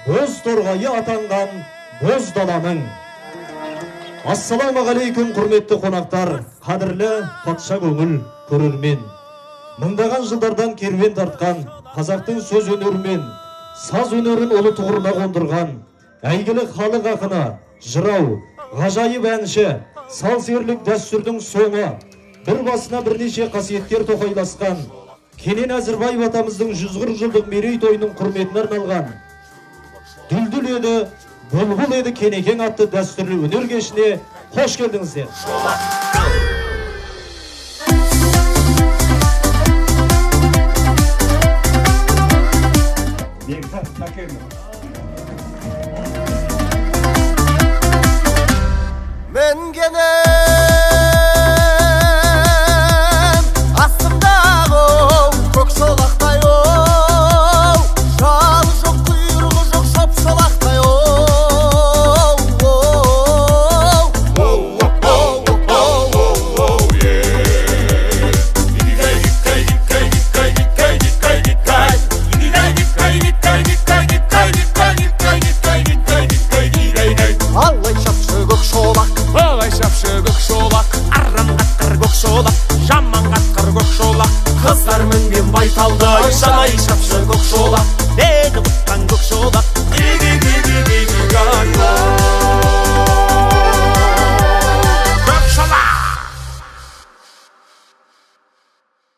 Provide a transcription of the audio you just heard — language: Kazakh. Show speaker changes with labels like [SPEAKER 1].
[SPEAKER 1] боз торғайы атанған боз даланың. Ассалаумағалейкум құрметті қонақтар, қадірлі патша көңіл көрермен. Мыңдаған жылдардан керуен тартқан қазақтың сөз өнерімен саз өнерін ұлы тұғырына қондырған әйгілі халық ақыны, жырау, ғажайып әнші, сал серілік дәстүрдің соңы, бір басына бірнеше қасиеттер тоқайласқан Кенен Әзірбаев атамыздың 140 жылдық мерейтойының құрметіне арналған Дүлдүл еді, бұлбұл еді Кенекең атты дәстүрлі өнер кешіне қош келдіңіздер.
[SPEAKER 2] Men gene